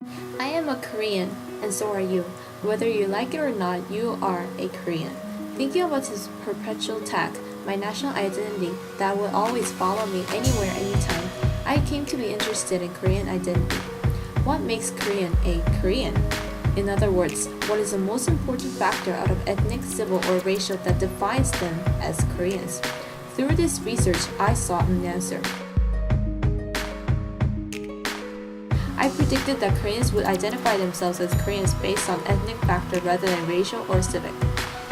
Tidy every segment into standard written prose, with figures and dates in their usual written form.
I am a Korean, and so are you. Whether you like it or not, you are a Korean. Thinking about this perpetual tag, my national identity that will always follow me anywhere, anytime, I came to be interested in Korean identity. What makes Korean a Korean? In other words, what is the most important factor out of ethnic, civil, or racial that defines them as Koreans? Through this research, I sought an answer. I predicted that Koreans would identify themselves as Koreans based on ethnic factor rather than racial or civic.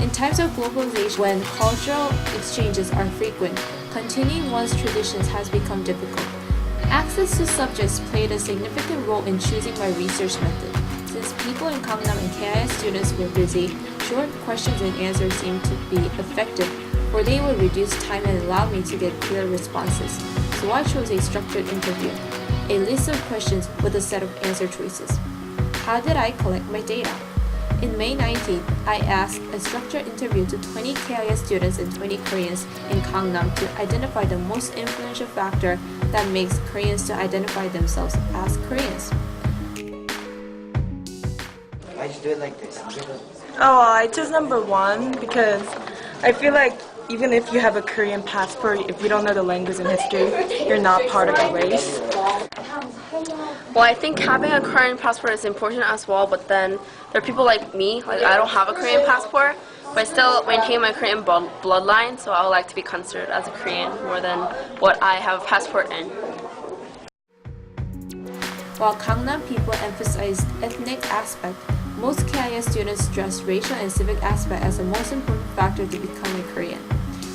In times of globalization, when cultural exchanges are frequent, continuing one's traditions has become difficult. Access to subjects played a significant role in choosing my research method. Since people in Gangnam and KIS students were busy, short questions and answers seemed to be effective, for they would reduce time and allow me to get clear responses. So I chose a structured interview, a list of questions with a set of answer choices. How did I collect my data? In May 19th, I asked a structured interview to 20 KIS students and 20 Koreans in Gangnam to identify the most influential factor that makes Koreans to identify themselves as Koreans. Why'd you do it like this? I chose number 1 because I feel like even if you have a Korean passport, if you don't know the language and history, you're not part of the race. Well, I think having a Korean passport is important as well, but then there are people like me, like I don't have a Korean passport, but I still maintain my Korean bloodline, so I would like to be considered as a Korean more than what I have a passport in. While Gangnam people emphasized ethnic aspect, most KIS students stressed racial and civic aspect as the most important factor to becoming Korean.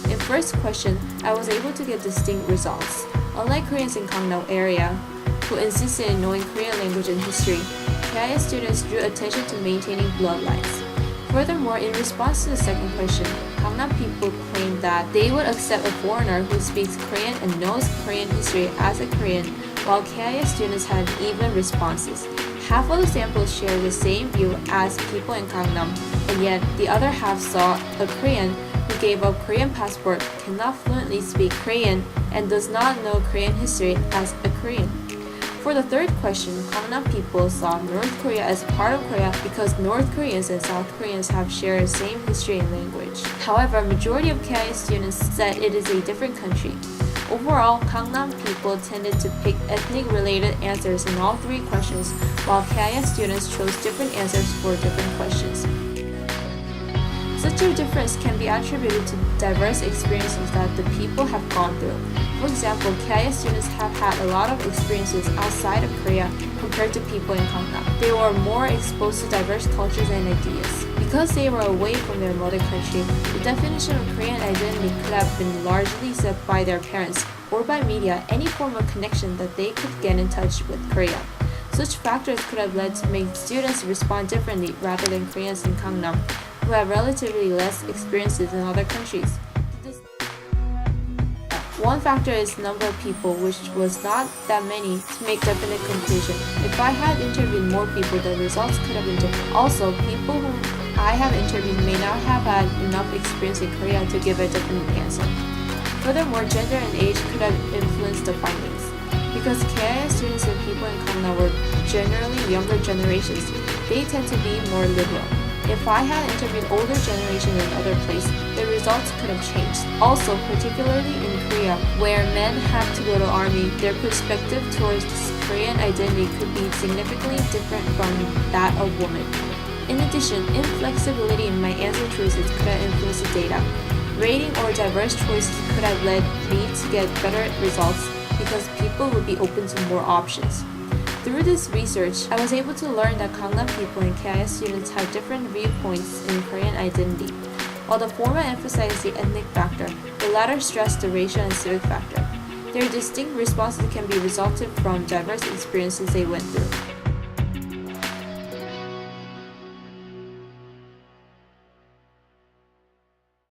In first question, I was able to get distinct results. Unlike Koreans in Gangnam area, who insisted in knowing Korean language and history, KIS students drew attention to maintaining bloodlines. Furthermore, in response to the second question, Gangnam people claimed that they would accept a foreigner who speaks Korean and knows Korean history as a Korean, while KIS students had even responses. Half of the samples shared the same view as people in Gangnam, and yet the other half saw a Korean who gave up Korean passport, cannot fluently speak Korean, and does not know Korean history as a Korean. For the third question, Gangnam people saw North Korea as part of Korea because North Koreans and South Koreans have shared the same history and language. However, majority of KIS students said it is a different country. Overall, Gangnam people tended to pick ethnic-related answers in all 3 questions, while KIS students chose different answers for different questions. Such a difference can be attributed to diverse experiences that the people have gone through. For example, KIS students have had a lot of experiences outside of Korea compared to people in Gangnam. They were more exposed to diverse cultures and ideas. Because they were away from their mother country, the definition of Korean identity could have been largely set by their parents or by media, any form of connection that they could get in touch with Korea. Such factors could have led to make students respond differently rather than Koreans in Gangnam, who have relatively less experiences in other countries. One factor is number of people, which was not that many to make definite conclusion. If I had interviewed more people, the results could have been different. Also, people whom I have interviewed may not have had enough experience in Korea to give a definite answer. Furthermore, gender and age could have influenced the findings. Because KIS students and people in Gangnam were generally younger generations, they tend to be more liberal. If I had interviewed older generation in other places, the results could have changed. Also, particularly in Korea, where men have to go to army, their perspective towards Korean identity could be significantly different from that of women. In addition, inflexibility in my answer choices could have influenced the data. Rating or diverse choices could have led me to get better results because people would be open to more options. Through this research, I was able to learn that Gangnam people and KIS students have different viewpoints in Korean identity. While the former emphasized the ethnic factor, the latter stressed the racial and civic factor. Their distinct responses can be resulted from diverse experiences they went through.